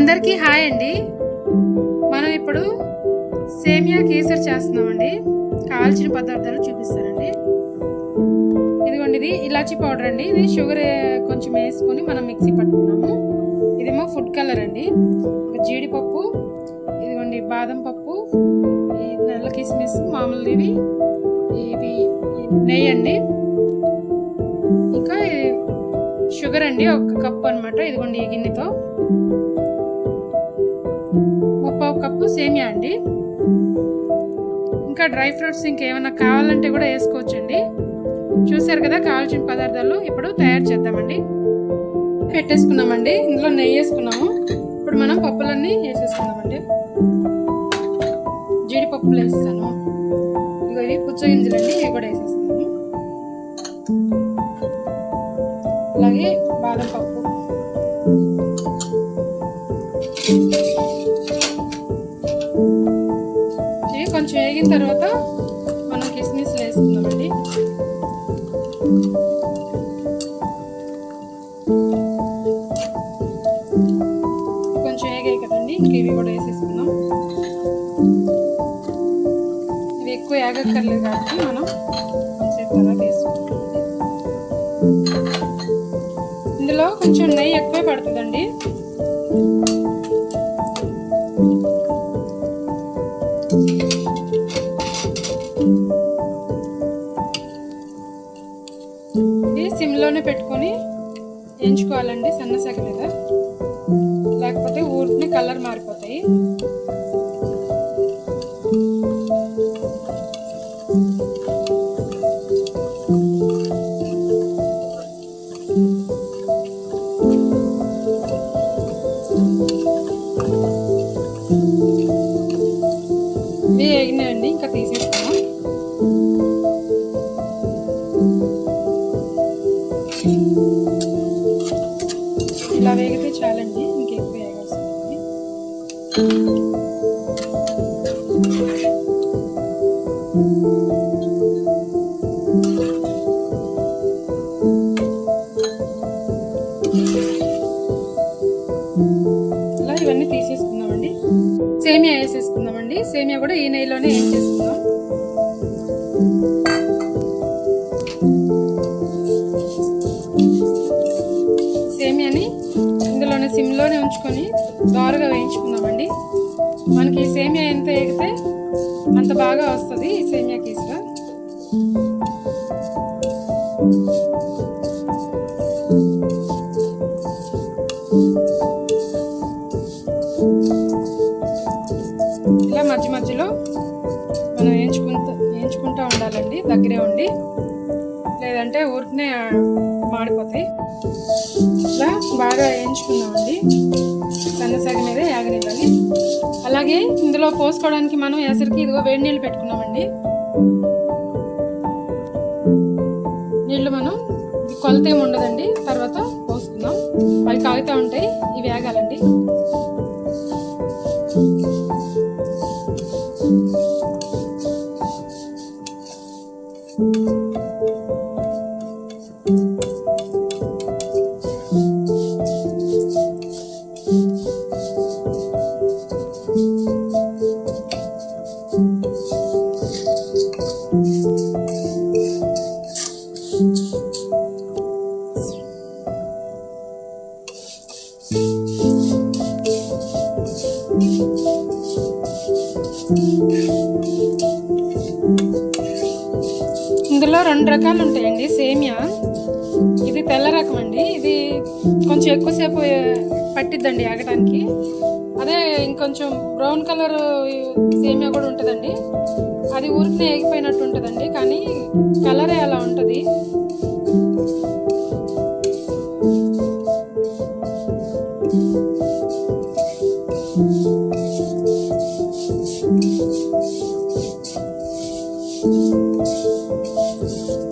అందరికీ హాయ్ అండి. మనం ఇప్పుడు సేమియా కేసరి చేస్తున్నామండి. కావాల్సిన పదార్థాలు చూపిస్తానండి. ఇదిగోండి, ఇది ఇలాచీ పౌడర్ అండి. ఇది షుగర్ కొంచెం వేసుకొని మనం మిక్సీ పట్టుకున్నాము. ఇదేమో ఫుడ్ కలర్ అండి. జీడిపప్పు, ఇదిగోండి బాదం పప్పు, ఈ నల్ల కిస్మిస్ మామూలు ఇవి నెయ్యి అండి. ఇంకా షుగర్ అండి, 1 కప్పు అనమాట. ఇదిగోండి ఈ గిన్నెతో 1/2 కప్పు సేమియా అండి. ఇంకా డ్రై ఫ్రూట్స్ ఇంకేమైనా కావాలంటే కూడా వేసుకోవచ్చండి. చూసారు కదా కావాల్సిన పదార్థాలు. ఇప్పుడు తయారు చేద్దామండి. పెట్టేసుకున్నామండి. ఇందులో నెయ్యి వేసుకున్నాము. ఇప్పుడు మనం పప్పులన్నీ వేసేసుకుందామండి. జీడిపప్పులు వేస్తాను. ఇవి పుచ్చగింజలండి, ఇవి కూడా వేసేస్తాను. అలాగే బాదం పప్పు, కొంచెం వేగిన తర్వాత మనం కిస్మిస్లు వేసుకుందామండి. కొంచెం వేగాయి కదండి, ఇంక ఇవి కూడా వేసేసుకుందాం. ఇవి ఎక్కువ వేగక్కర్లేదు కాబట్టి మనం కొంచెం తర్వాత వేసుకుంటాం. ఇందులో కొంచెం నెయ్యి ఎక్కువే పడుతుందండి. ఇది సిమ్లోనే పెట్టుకొని వేయించుకోవాలండి, సన్నసగ మీద, లేకపోతే ఊరికి కలర్ మారిపోతాయి. ఇవి వేగినాయండి, ఇంకా తీసేసుకున్నాం. ఇలా వేగితే చాలండి, ఇంకెక్కువ వేగాల్సింది. ఇలా ఇవన్నీ తీసేసుకుందామండి. సేమియా వేసేసుకుందామండి. సేమియా కూడా ఈ నెయ్యిలోనే వేసేసుకుందాం. సేమియాని ఇందులోనే సిమ్లోనే ఉంచుకొని దోరగా వేయించుకుందామండి. మనకి ఈ సేమియా ఎంత వేగితే అంత బాగా వస్తుంది ఈ సేమియా కేసరి. ఇలా మధ్య మధ్యలో మనం వేయించుకుంటూ ఉండాలండి, దగ్గరే ఉండి, లేదంటే ఊరికనే మాడిపోతాయి. ఇలా బాగా వేయించుకుందామండి, సన్నసగ మీద యాగనివ్వాలి. అలాగే ఇందులో పోసుకోవడానికి మనం ఎసరికి ఇదిగో వేడి నీళ్ళు పెట్టుకున్నామండి. నీళ్ళు మనం కొలత ఏమి ఉండదండి, తర్వాత పోసుకుందాం. అవి కాగుతూ ఉంటాయి, ఇవి వేగాలండి. ఇందులో 2 రకాలు ఉంటాయండి సేమియా. ఇది తెల్ల రకం అండి. ఇది కొంచెం ఎక్కువసేపు పట్టిద్దండి ఆగటానికి. అదే ఇంకొంచెం బ్రౌన్ కలర్ సేమియా కూడా ఉంటుందండి. అది ఊరికనే ఏగిపోయినట్టు ఉంటుందండి, కానీ కలరే అలా ఉంటుంది.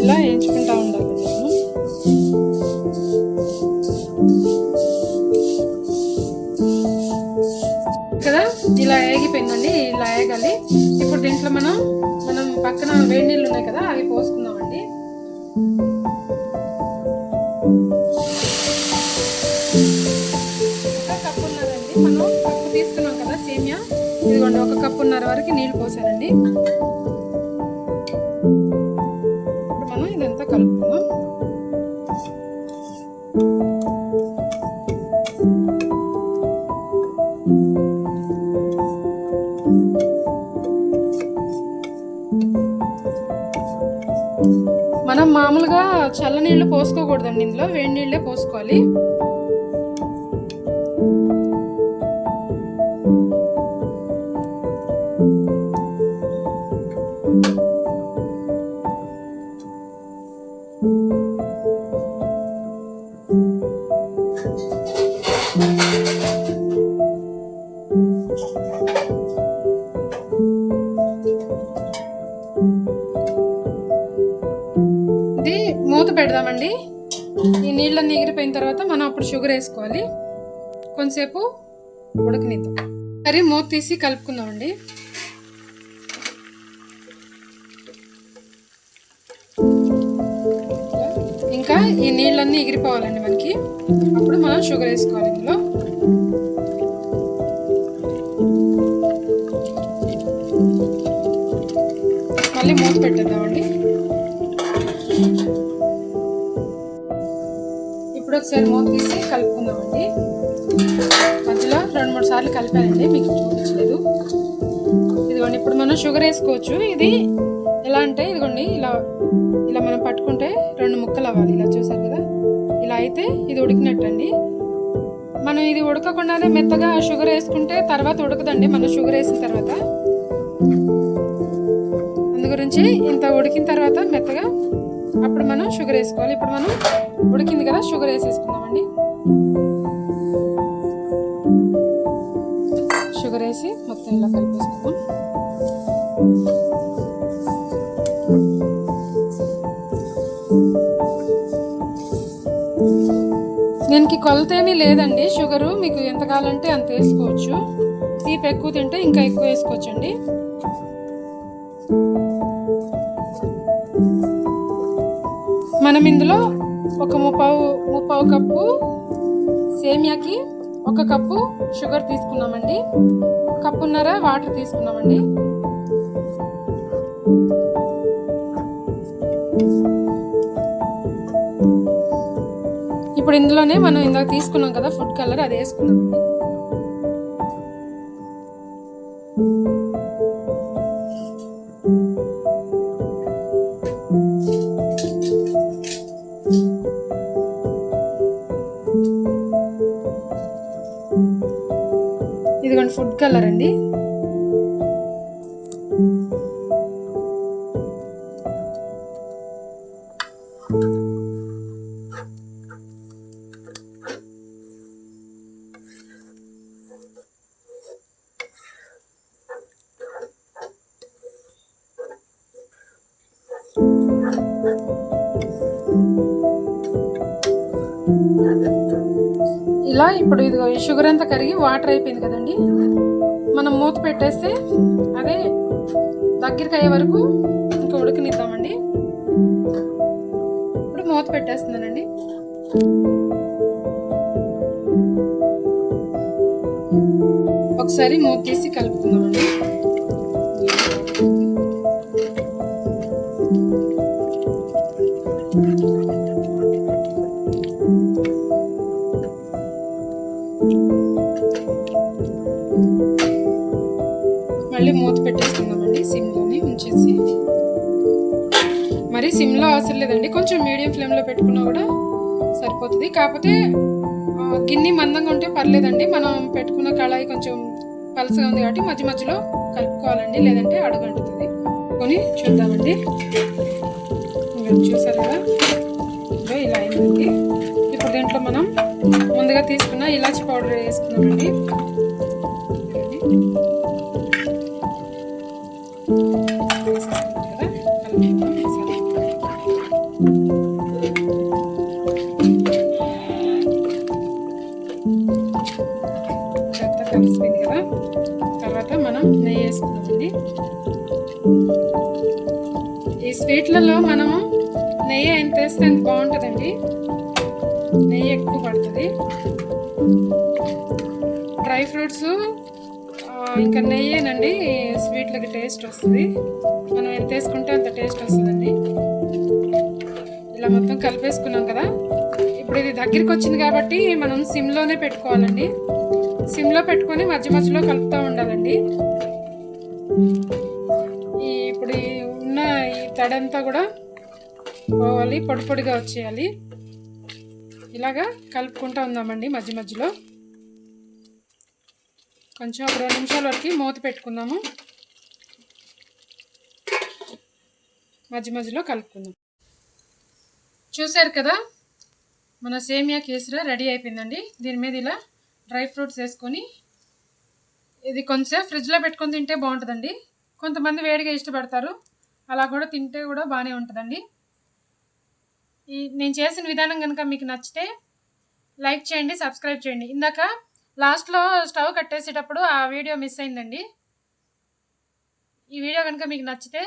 ఇలా వేయించుకుంటా ఉండాలి నేను. కదా ఇలా వేగిపోయిందండి, ఇలా వేగాలి. ఇప్పుడు దీంట్లో మనం పక్కన వేడి నీళ్ళు ఉన్నాయి కదా, అవి పోసుకుందామండి. కప్పు ఉన్నదండి. మనం కప్పు తీసుకున్నాం కదా సేమియా, ఇదిగోండి 1 కప్పున్నర వరకు నీళ్ళు పోసానండి. ఇప్పుడు మనం ఇదంతా కలుపుకుందాం. మనం మామూలుగా చల్ల నీళ్ళు పోసుకోకూడదండి, ఇందులో వేడి నీళ్ళే పోసుకోవాలి. ఇది మూత పెడదామండి. ఈ నీళ్ళన్నీ ఎగిరిపోయిన తర్వాత మనం అప్పుడు షుగర్ వేసుకోవాలి. కొంతసేపు ఉడకనిద్దాం. సరే మూత తీసి కలుపుకుందామండి. ఇంకా ఈ నీళ్ళన్నీ ఎగిరిపోవాలండి మనకి. అప్పుడు మనం షుగర్ వేసుకోవాలి ఇందులో. మళ్ళీ మూత పెట్టేద్దామండి. ఇప్పుడు ఒకసారి మూత తీసి కలుపుకుందామండి. మధ్యలో 2-3 సార్లు కలిపానండి, మీకు చూపించలేదు. ఇదిగోండి ఇప్పుడు మనం షుగర్ వేసుకోవచ్చు. ఇది ఎలా అంటే ఇదిగోండి ఇలా ఇలా మనం పట్టుకుంటే 2 ముక్కలు అవ్వాలి. ఇలా చూసారు కదా, ఇలా అయితే ఇది ఉడికినట్టండి. మనం ఇది ఉడకకుండానే మెత్తగా షుగర్ వేసుకుంటే తర్వాత ఉడకదండి, మనం షుగర్ వేసిన తర్వాత. గురించి ఇంత ఉడికిన తర్వాత మెత్తగా అప్పుడు మనం షుగర్ వేసుకోవాలి. ఇప్పుడు మనం ఉడికింది కదా, షుగర్ వేసేసుకుందామండి. షుగర్ వేసి మొత్తం ఇలా కలిపేసుకుందాం. దీనికి కొలత ఏమీ లేదండి. షుగరు మీకు ఎంత కావాలంటే అంత వేసుకోవచ్చు. తీపి ఎక్కువ తింటే ఇంకా ఎక్కువ వేసుకోవచ్చండి. మనం ఇందులో ఒక ముప్పావు కప్పు సేమియాకి 1 కప్పు షుగర్ తీసుకున్నామండి. 1.5 కప్పు వాటర్ తీసుకున్నామండి. ఇప్పుడు ఇందులోనే మనం ఇందాక తీసుకున్నాం కదా ఫుడ్ కలర్, అది వేసుకున్నామండి. ఇదిగోండి ఫుడ్ కలర్ అండి. ఇలా ఇప్పుడు ఇదిగో ఈ షుగర్ అంతా కరిగి వాటర్ అయిపోయింది కదండి. మనం మూత పెట్టేస్తే అదే దగ్గరికి అయ్యే వరకు ఇంకా ఉడకనిద్దామండి. ఇప్పుడు మూత పెట్టేస్తున్నానండి. ఒకసారి మూత తీసి కలుపుకుందామండి. మళ్ళీ మూత పెట్టేసుకుందామండి సిమ్లోనే ఉంచేసి. మరి సిమ్లో అవసరం లేదండి, కొంచెం మీడియం ఫ్లేమ్లో పెట్టుకున్నా కూడా సరిపోతుంది. కాకపోతే గిన్నె మందంగా ఉంటే పర్లేదండి. మనం పెట్టుకున్న కళాయి కొంచెం పలసగా ఉంది కాబట్టి మధ్య మధ్యలో కలుపుకోవాలండి, లేదంటే అడుగంటుతుంది. కొని చూద్దామండి. చూసారు కదా, ఇలా అయిందండి. ఇప్పుడు దీంట్లో మనం ముందుగా తీసుకున్న ఇలాచి పౌడర్ వేసుకున్నామండి. కలిసిపోయింది కదా, తర్వాత మనం నెయ్యి వేసుకుందామండి. ఈ స్వీట్లలో మనము నెయ్యి ఎంత వేస్తే ఎంత బాగుంటుందండి. నెయ్యి ఎక్కువ పడుతుంది. డ్రై ఫ్రూట్స్ ఇంకా నెయ్యేనండి స్వీట్లకి టేస్ట్ వస్తుంది. మనం ఎంత వేసుకుంటే అంత టేస్ట్ వస్తుందండి. ఇలా మొత్తం కలిపేసుకున్నాం కదా. ఇప్పుడు ఇది దగ్గరికి వచ్చింది కాబట్టి మనం సిమ్లోనే పెట్టుకోవాలండి. సిమ్లో పెట్టుకొని మధ్య మధ్యలో కలుపుతూ ఉండాలండి. ఇప్పుడు ఉన్న ఈ తడంతా కూడా పోవాలి, పొడి పొడిగా వచ్చేయాలి. ఇలాగా కలుపుకుంటూ ఉందామండి మధ్య మధ్యలో. కొంచెం ఒక 2 నిమిషాల వరకు మూత పెట్టుకుందాము. మధ్య మధ్యలో కలుపుకుందాం. చూసారు కదా, మన సేమియా కేసరి రెడీ అయిపోయిందండి. దీని మీద ఇలా డ్రై ఫ్రూట్స్ వేసుకొని ఇది కొంచెం ఫ్రిడ్జ్లో పెట్టుకొని తింటే బాగుంటుందండి. కొంతమంది వేడిగా ఇష్టపడతారు, అలా కూడా తింటే కూడా బాగానే ఉంటుందండి. నేను చేసిన విధానం కనుక మీకు నచ్చితే లైక్ చేయండి, సబ్స్క్రైబ్ చేయండి. ఇందాక లాస్ట్లో స్టవ్ కట్టేసేటప్పుడు ఆ వీడియో మిస్ అయిందండి. ఈ వీడియో కనుక మీకు నచ్చితే